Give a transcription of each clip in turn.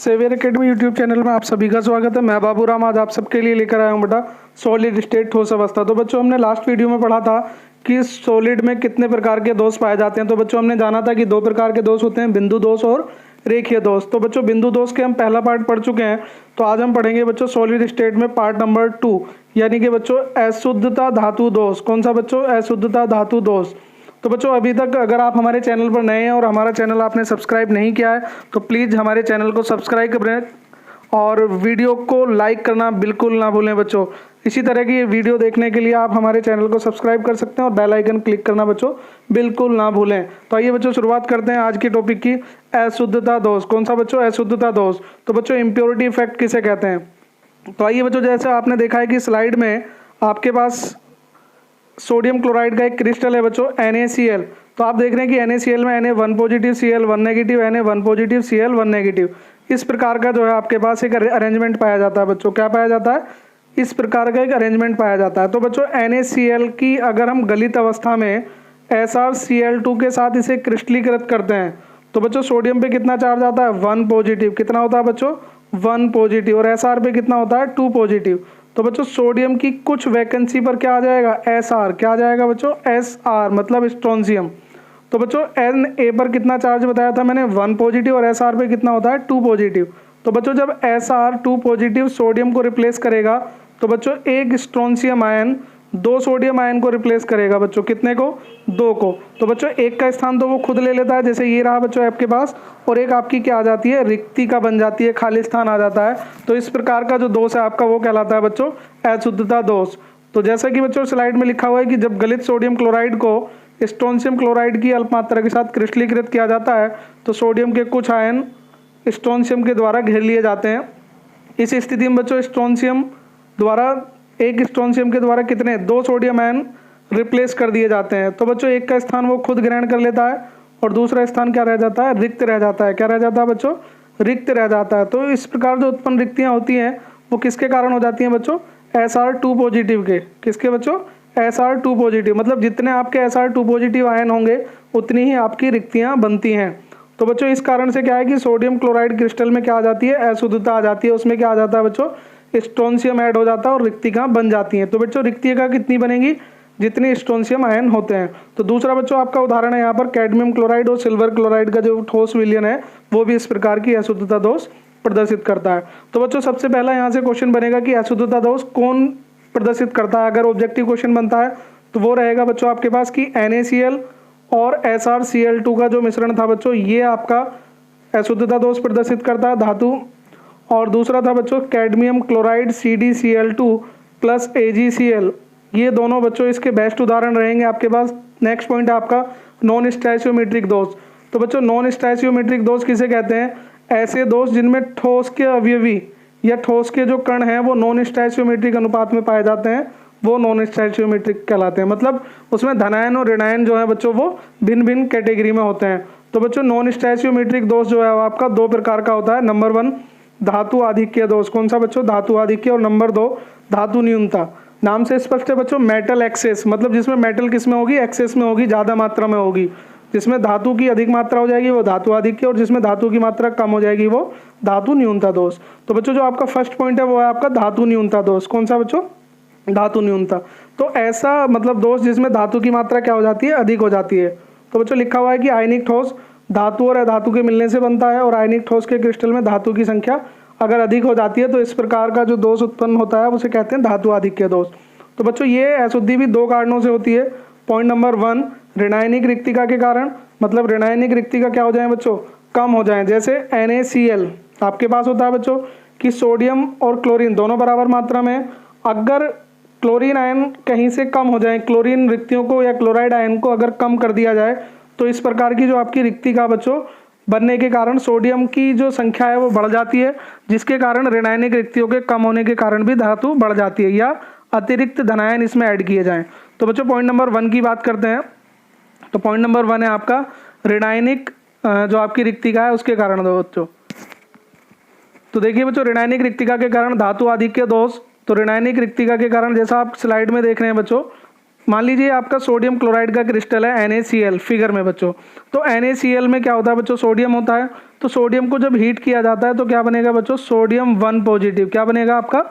Saviour academy YouTube channel में आप सभी का स्वागत है। मैं बाबूराम आज आप सबके लिए लेकर आया हूँ बेटा सॉलिड स्टेट ठोस अवस्था। तो बच्चों हमने लास्ट वीडियो में पढ़ा था कि सॉलिड में कितने प्रकार के दोष पाए जाते हैं। तो बच्चों हमने जाना था कि दो प्रकार के दोष होते हैं, बिंदु दोष और रेखीय दोष। तो बच्चों बिंदु दोष के हम पहला पार्ट पढ़ चुके हैं। तो आज हम पढ़ेंगे बच्चों सॉलिड स्टेट में पार्ट नंबर 2 यानी कि बच्चों अशुद्धता धातु दोष। कौन सा बच्चों? अशुद्धता धातु दोष। तो बच्चों अभी तक अगर आप हमारे चैनल पर नए हैं और हमारा चैनल आपने सब्सक्राइब नहीं किया है तो प्लीज़ हमारे चैनल को सब्सक्राइब करें और वीडियो को लाइक करना बिल्कुल ना भूलें बच्चों। इसी तरह की वीडियो देखने के लिए आप हमारे चैनल को सब्सक्राइब कर सकते हैं और बेल आइकन क्लिक करना बच्चों बिल्कुल ना भूलें। तो आइए बच्चों शुरुआत करते हैं आज के टॉपिक की, अशुद्धता दोष। कौन सा बच्चों? अशुद्धता दोष। तो बच्चों इम्प्योरिटी इफेक्ट किसे कहते हैं? तो आइए बच्चों जैसे आपने देखा है कि स्लाइड में आपके पास सोडियम क्लोराइड का एक क्रिस्टल है बच्चों NaCl। तो आप देख रहे हैं कि NaCl में Na1 positive Cl 1 negative, Na1 positive Cl 1 negative. इस प्रकार का जो है आपके पास एक अरेंजमेंट पाया जाता है बच्चों। क्या पाया जाता है? इस प्रकार का एक अरेंजमेंट पाया जाता है। तो बच्चों NaCl की अगर हम गलित अवस्था में SrCl2 के साथ इसे क्रिस्टलीकृत करते हैं तो बच्चों सोडियम पे कितना चार्ज आता है? 1 पॉजिटिव। कितना होता है बच्चों? 1 पॉजिटिव। और Sr पे कितना होता है? 2 पॉजिटिव। तो बच्चों सोडियम की कुछ वैकेंसी पर क्या आ जाएगा? Sr। क्या आ जाएगा बच्चों? Sr मतलब स्ट्रोंशियम। तो बच्चों Na पर कितना चार्ज बताया था मैंने? 1 पॉजिटिव। और Sr पे कितना होता है? 2 पॉजिटिव। तो बच्चों जब Sr 2 पॉजिटिव सोडियम को रिप्लेस करेगा तो बच्चों एक स्ट्रोंशियम आयन 2 सोडियम आयन को रिप्लेस करेगा बच्चों। कितने को? 2 को। तो बच्चों एक का स्थान तो वो खुद ले लेता है, जैसे ये रहा बच्चों आपके पास, और एक आपकी क्या आ जाती है? रिक्तिका बन जाती है, खाली स्थान आ जाता है। तो इस प्रकार का जो दोष है आपका वो कहलाता है बच्चों अशुद्धता दोष। तो जैसा कि बच्चों स्लाइड में लिखा हुआ है कि जब गलित सोडियम क्लोराइड को स्ट्रोंशियम क्लोराइड की अल्प मात्रा के साथ क्रिस्टलीकृत किया जाता है तो सोडियम के कुछ आयन स्ट्रोंशियम के द्वारा घेर लिए जाते हैं। इस स्थिति में बच्चों स्ट्रोंशियम द्वारा एक स्ट्रोंशियम के द्वारा कितने? 2 सोडियम आयन रिप्लेस कर दिए जाते हैं। तो बच्चों एक का स्थान वो खुद ग्रहण कर लेता है और दूसरा स्थान क्या रह जाता है? रिक्त रह जाता है। क्या रह जाता है बच्चों? रिक्त रह जाता है। तो इस प्रकार जो उत्पन्न रिक्तियां होती हैं वो किसके कारण हो जाती हैं बच्चों? Sr2 पॉजिटिव के। किसके बच्चों? Sr2 positive. मतलब जितने आपके Sr2 पॉजिटिव आयन होंगे उतनी ही आपकी रिक्तियां बनती हैं। तो बच्चों इस कारण से क्या है कि सोडियम क्लोराइड क्रिस्टल में क्या आ जाती है? अशुद्धता आ जाती है। उसमें क्या आ जाता है बच्चों? स्ट्रोंशियम ऐड हो जाता है और रिक्तिका बन जाती हैं। तो बच्चों रिक्तिका कितनी बनेगी? जितने स्ट्रोंशियम आयन होते हैं। तो दूसरा बच्चों आपका उदाहरण है यहाँ पर कैडमियम क्लोराइड और सिल्वर क्लोराइड का जो ठोस विलयन है वो भी इस प्रकार की अशुद्धता दोष प्रदर्शित करता है। तो बच्चों सबसे पहला यहाँ से क्वेश्चन बनेगा कि अशुद्धता दोष कौन प्रदर्शित करता है। अगर ऑब्जेक्टिव क्वेश्चन बनता है तो वो रहेगा बच्चों आपके पास कि NaCl और SrCl2 का जो मिश्रण था बच्चों ये आपका अशुद्धता दोष प्रदर्शित करता है धातु। और दूसरा था बच्चों cadmium chloride CdCl2 plus AgCl। ये दोनों बच्चों इसके बेस्ट उदाहरण रहेंगे आपके पास। नेक्स्ट पॉइंट है आपका नॉन स्टैचियोमेट्रिक दोष। तो बच्चों नॉन स्टैचियोमेट्रिक दोष किसे कहते हैं? ऐसे दोष जिनमें ठोस के अवयवी या ठोस के जो कण हैं वो नॉन स्टैचियोमेट्रिक अनुपात में पाए जाते हैं, वो नॉन स्टैचियोमेट्रिक कहलाते हैं। मतलब उसमें धनायन और ऋणायन जो है बच्चों वो भिन्न भिन्न कैटेगरी में होते हैं। तो बच्चों नॉन स्टैचियोमेट्रिक दोष जो है वो आपका 2 प्रकार का होता है। नंबर 1 धातु आधिक्य दोष। कौन सा बच्चों? धातु आधिक्य। और नंबर 2 धातु न्यूनता। नाम से स्पष्ट है बच्चों मेटल एक्सेस, मतलब जिसमें मेटल किसमें होगी? एक्सेस में होगी, ज़्यादा मात्रा में होगी। जिसमें धातु की अधिक मात्रा हो जाएगी वो धातु आधिक्य, और जिसमें धातु की मात्रा कम हो जाएगी वो धातु न्यूनता दोष। तो बच्चों जो आपका फर्स्ट पॉइंट है वो है आपका धातु न्यूनता दोष। कौन सा बच्चों? धातु न्यूनता। तो ऐसा मतलब दोष जिसमें धातु की मात्रा क्या हो जाती है? अधिक हो जाती है। तो बच्चों लिखा हुआ है कि आयनिक ठोस धातु और अधातु के मिलने से बनता है और आयनिक ठोस के क्रिस्टल में धातु की संख्या अगर अधिक हो जाती है तो इस प्रकार का जो दोष उत्पन्न होता है उसे कहते हैं धातु आधिक्य दोष। तो बच्चों ये अशुद्धि भी 2 कारणों से होती है। पॉइंट नंबर 1 ऋणायनिक रिक्तिका के कारण, मतलब ऋणायनिक रिक्तिका क्या हो जाए बच्चों? कम हो जाए। जैसे NaCl आपके पास होता है बच्चों कि सोडियम और क्लोरीन दोनों बराबर मात्रा में, अगर क्लोरीन आयन कहीं से कम हो जाए, क्लोरीन रिक्तियों को या क्लोराइड आयन को अगर कम कर दिया जाए तो इस प्रकार की जो आपकी रिक्तिका बच्चों बनने के कारण सोडियम की जो संख्या है वो बढ़ जाती है, जिसके कारण ऋणायनिक रिक्तियों के कम होने के कारण भी धातु बढ़ जाती है या अतिरिक्त धनायन इसमें ऐड किए जाएं। तो बच्चों पॉइंट नंबर 1 की बात करते हैं। तो पॉइंट नंबर 1 है आपका ऋणायनिक जो आपकी रिक्तिका है उसके कारण दो बच्चों। तो देखिए बच्चों ऋणायनिक रिक्तिका के कारण धातु आधिक्य दोष। तो ऋणायनिक रिक्तिका के कारण जैसा आप स्लाइड में देख रहे हैं बच्चों मान लीजिए आपका सोडियम क्लोराइड का क्रिस्टल है NaCl फिगर में बच्चों। तो NaCl में क्या होता है बच्चों, सोडियम होता है। तो सोडियम को जब हीट किया जाता है तो क्या बनेगा बच्चों, सोडियम 1 पॉजिटिव। क्या बनेगा आपका,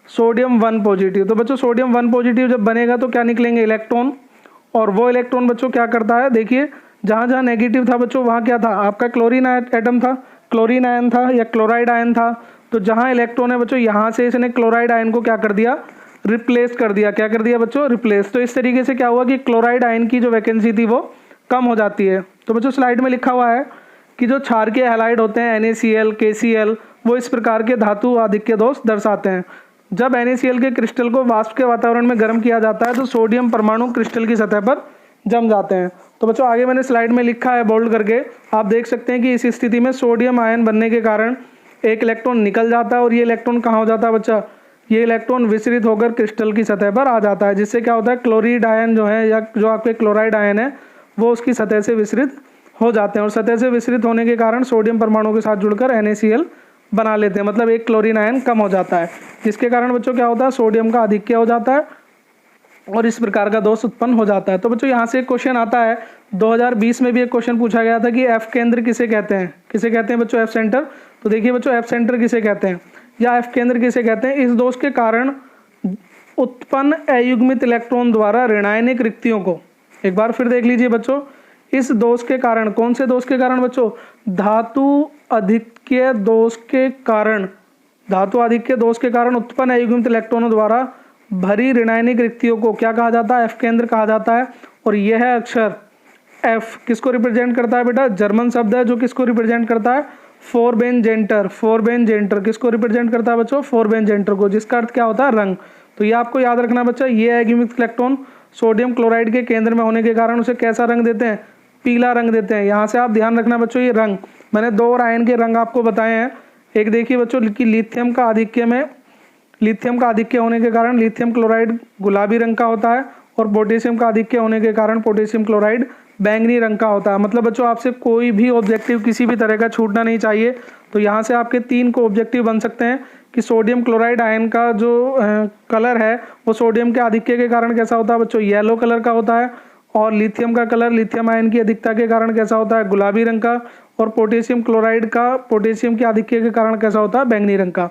सोडियम 1 पॉजिटिव। तो बच्चों सोडियम 1 पॉजिटिव जब बनेगा तो क्या निकलेंगे, इलेक्ट्रॉन। और वो इलेक्ट्रॉन बच्चों क्या करता है, देखिए जहाँ जहाँ नेगेटिव था बच्चों वहाँ क्या था, आपका क्लोरीन एटम था, क्लोरीन आयन था या क्लोराइड आयन था। तो जहाँ इलेक्ट्रॉन है बच्चों, यहाँ से इसने क्लोराइड आयन को क्या कर दिया, रिप्लेस कर दिया। क्या कर दिया बच्चों, रिप्लेस। तो इस तरीके से क्या हुआ कि क्लोराइड आयन की जो वैकेंसी थी वो कम हो जाती है। तो बच्चों स्लाइड में लिखा हुआ है कि जो क्षारकीय हैलाइड होते हैं NaCl, KCl, वो इस प्रकार के धातु आधिक्य दोष दर्शाते हैं। जब NaCl के क्रिस्टल को वाष्प के वातावरण में गर्म किया जाता है तो सोडियम परमाणु क्रिस्टल की सतह पर जम जाते हैं। तो बच्चों आगे मैंने स्लाइड में लिखा है बोल्ड करके, आप देख सकते हैं कि इस स्थिति में सोडियम आयन बनने के कारण एक इलेक्ट्रॉन निकल जाता है और ये इलेक्ट्रॉन कहाँ हो जाता है बच्चा, ये इलेक्ट्रॉन विचलित होकर क्रिस्टल की सतह पर आ जाता है, जिससे क्या होता है, क्लोरीड आयन जो है या जो आपके क्लोराइड आयन है वो उसकी सतह से विचलित हो जाते हैं और सतह से विचलित होने के कारण सोडियम परमाणु के साथ जुड़कर NaCl बना लेते हैं। मतलब एक क्लोरीन आयन कम हो जाता है, जिसके कारण बच्चों क्या होता है, सोडियम का आधिक्य हो जाता है और इस प्रकार का दोष उत्पन्न हो जाता है। तो बच्चों यहाँ से एक क्वेश्चन आता है, 2020 में भी एक क्वेश्चन पूछा गया था कि F केंद्र किसे कहते हैं, किसे कहते हैं बच्चों, F सेंटर। तो देखिए बच्चों F सेंटर किसे कहते हैं या F केंद्र किसे कहते हैं, इस दोष के कारण उत्पन्न अयुग्मित इलेक्ट्रॉन द्वारा ऋणायनिक रिक्तियों को, एक बार फिर देख लीजिए बच्चों, इस दोष के कारण, कौन से दोष के कारण बच्चों, धातु आधिक्य दोष के कारण, धातु आधिक्य दोष के कारण उत्पन्न अयुग्मित इलेक्ट्रॉनों द्वारा भरी ऋणायनिक रिक्तियों को क्या कहा जाता है, F केंद्र कहा जाता है। और यह अक्षर F किसको रिप्रेजेंट करता है बेटा, जर्मन शब्द है जो किसको रिप्रेजेंट करता है, फोरबेनजेंटर। फोरबेनजेंटर किसको रिप्रेजेंट करता है बच्चों, फोरबेनजेंटर को, जिसका अर्थ क्या होता है, रंग। तो ये आपको याद रखना बच्चा, ये अयुग्मित इलेक्ट्रॉन सोडियम क्लोराइड के केंद्र में होने के कारण उसे कैसा रंग देते हैं, पीला रंग देते हैं। यहाँ से आप ध्यान रखना बच्चों, ये रंग मैंने 2 और आयन के रंग आपको बताए हैं। एक देखिए बच्चों कि लिथियम का आधिक्य में, लिथियम का आधिक्य होने के कारण लिथियम क्लोराइड गुलाबी रंग का होता है और पोटेशियम का आधिक्य होने के कारण पोटेशियम क्लोराइड बैंगनी रंग का होता है। मतलब बच्चों आपसे कोई भी ऑब्जेक्टिव किसी भी तरह का छूटना नहीं चाहिए। तो यहाँ से आपके 3 को ऑब्जेक्टिव बन सकते हैं कि सोडियम क्लोराइड आयन का जो कलर है वो सोडियम के आधिक्य के कारण कैसा होता है बच्चों, येलो कलर का होता है। और लिथियम का कलर लिथियम आयन की अधिकता के कारण कैसा होता है, गुलाबी रंग का। और पोटेशियम क्लोराइड का पोटेशियम के आधिक्य के कारण कैसा होता है, बैंगनी रंग का।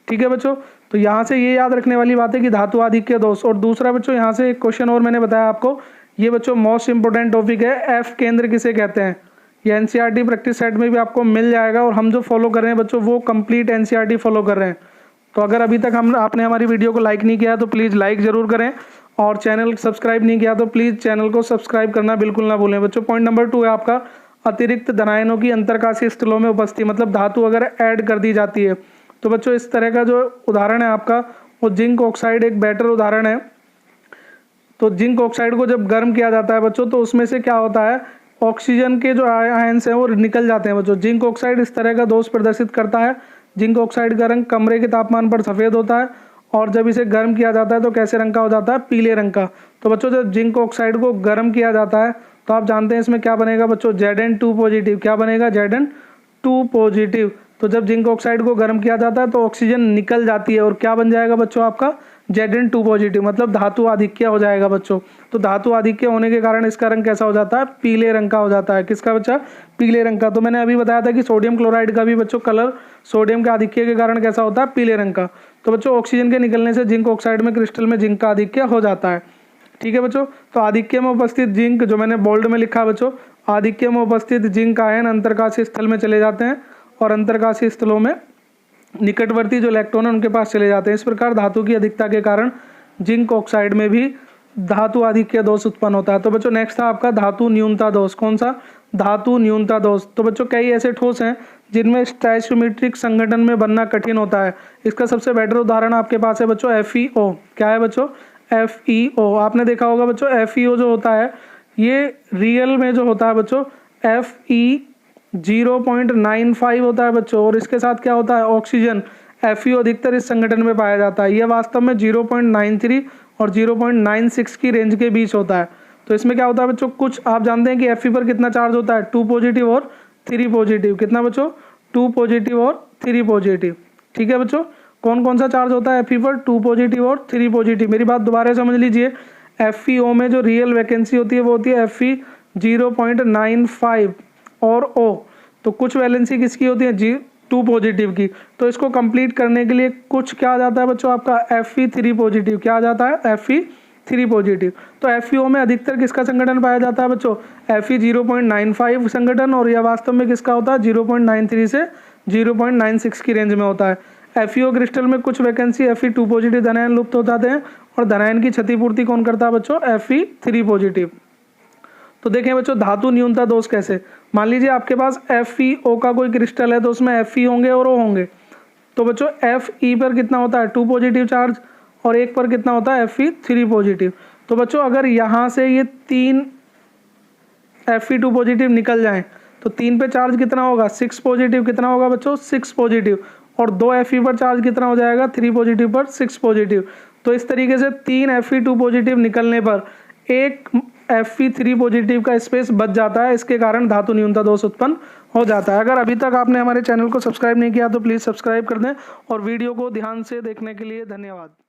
ठीक है बच्चों, तो यहाँ से ये याद रखने वाली बात है कि धातु आधिक्य दोष। और दूसरा बच्चों यहाँ से एक क्वेश्चन और मैंने बताया आपको, ये बच्चों मोस्ट इंपोर्टेंट टॉपिक है, F केंद्र किसे कहते हैं। ये NCERT प्रैक्टिस सेट में भी आपको मिल जाएगा और हम जो फॉलो कर रहे हैं बच्चों वो कंप्लीट NCERT फॉलो कर रहे हैं। तो अगर अभी तक आपने हमारी वीडियो को लाइक नहीं किया तो प्लीज़ लाइक ज़रूर करें और चैनल सब्सक्राइब नहीं किया तो प्लीज़ चैनल को सब्सक्राइब करना बिल्कुल ना भूलें बच्चों। पॉइंट नंबर 2 है आपका, अतिरिक्त धनायनों की अंतरकाशीय स्थलों में उपस्थिति, मतलब धातु अगर ऐड कर दी जाती है। तो बच्चों इस तरह का जो उदाहरण है आपका वो जिंक ऑक्साइड एक बेटर उदाहरण है। तो जिंक ऑक्साइड को जब गर्म किया जाता है बच्चों तो उसमें से क्या होता है, ऑक्सीजन के जो आयन्स हैं वो निकल जाते हैं बच्चों। जिंक ऑक्साइड इस तरह का दोष प्रदर्शित करता है। जिंक ऑक्साइड का रंग कमरे के तापमान पर सफ़ेद होता है और जब इसे गर्म किया जाता है तो कैसे रंग का हो जाता है, पीले रंग का। तो बच्चों जब जिंक ऑक्साइड को गर्म किया जाता है तो आप जानते हैं इसमें क्या बनेगा बच्चों, Zn2 पॉजिटिव। क्या बनेगा, Zn2 पॉजिटिव। तो जब जिंक ऑक्साइड को गर्म किया जाता है तो ऑक्सीजन निकल जाती है और क्या बन जाएगा बच्चों आपका, Zn2 पॉजिटिव, मतलब धातु आधिक्य हो जाएगा बच्चों। तो धातु आधिक्य होने के कारण इसका रंग कैसा हो जाता है, पीले रंग का हो जाता है। किसका बच्चा, पीले रंग का। तो मैंने अभी बताया था कि सोडियम क्लोराइड का भी बच्चों कलर सोडियम के आधिक्य के कारण कैसा होता है, पीले रंग का। तो बच्चों ऑक्सीजन के निकलने से जिंक ऑक्साइड में क्रिस्टल में जिंक का आधिक्य हो जाता है। ठीक है बच्चों, तो आधिक्य में उपस्थित जिंक, जो मैंने बोल्ड में लिखा बच्चों, आधिक्य में उपस्थित जिंक आयन अंतरकाशीय स्थल में चले जाते हैं और अंतरकाशीय स्थलों में निकटवर्ती जो इलेक्ट्रॉन है उनके पास चले जाते हैं। इस प्रकार धातु की अधिकता के कारण जिंक ऑक्साइड में भी धातु आधिक्य दोष उत्पन्न होता है। तो बच्चों नेक्स्ट था आपका धातु न्यूनता दोष। कौन सा, धातु न्यूनता दोष। तो बच्चों कई ऐसे ठोस हैं जिनमें स्टैचोमेट्रिक संगठन में बनना कठिन होता है। इसका सबसे बेटर उदाहरण आपके पास है बच्चों FeO। क्या है बच्चों, FeO। आपने देखा होगा बच्चों FeO जो होता है ये रियल में जो होता है बच्चों Fe 0.95 होता है बच्चों, और इसके साथ क्या होता है, ऑक्सीजन। FeO अधिकतर इस संगठन में पाया जाता है। यह वास्तव में 0.93 और 0.96 की रेंज के बीच होता है। तो इसमें क्या होता है बच्चों, कुछ आप जानते हैं कि Fe पर कितना चार्ज होता है, 2 पॉजिटिव और 3 पॉजिटिव। कितना बच्चों, 2 पॉजिटिव और 3 पॉजिटिव। ठीक है बच्चों, कौन कौन सा चार्ज होता है Fe पर, 2 पॉजिटिव और 3 पॉजिटिव। मेरी बात दोबारा समझ लीजिए, FeO में जो रियल वैकेंसी होती है वो होती है Fe 0.95 और O, तो कुछ वैलेंसी किसकी होती है G2 पॉजिटिव की। तो इसको कंप्लीट करने के लिए कुछ क्या आ जाता है बच्चों आपका Fe3 पॉजिटिव, क्या आ जाता है Fe3 पॉजिटिव। तो FeO में अधिकतर किसका संगठन पाया जाता है बच्चों Fe 0.95 संगठन, और यह वास्तव में किसका होता है 0.93 से 0.96 की रेंज में होता है। FeO क्रिस्टल में कुछ वैकेंसी Fe2 पॉजिटिव धनायन लुप्त हो जाते हैं, और धनायन की क्षतिपूर्ति कौन करता है बच्चों Fe3 पॉजिटिव। तो देखें बच्चों धातु न्यूनता दोष कैसे, मान लीजिए आपके पास FeO का कोई क्रिस्टल है तो उसमें Fe होंगे और O होंगे। तो बच्चों Fe पर कितना होता है 2 पॉजिटिव चार्ज, और एक पर कितना होता है Fe3 पॉजिटिव। तो बच्चों अगर यहाँ से ये 3 Fe2 पॉजिटिव निकल जाएं तो 3 पे चार्ज कितना होगा 6 पॉजिटिव, कितना होगा बच्चों 6 पॉजिटिव, और 2 Fe पर चार्ज कितना हो जाएगा 3 पॉजिटिव पर 6 पॉजिटिव। तो इस तरीके से 3 Fe2 पॉजिटिव निकलने पर एक Fe3 पॉजिटिव का स्पेस बच जाता है, इसके कारण धातु न्यूनता दोष उत्पन्न हो जाता है। अगर अभी तक आपने हमारे चैनल को सब्सक्राइब नहीं किया तो प्लीज़ सब्सक्राइब कर दें, और वीडियो को ध्यान से देखने के लिए धन्यवाद।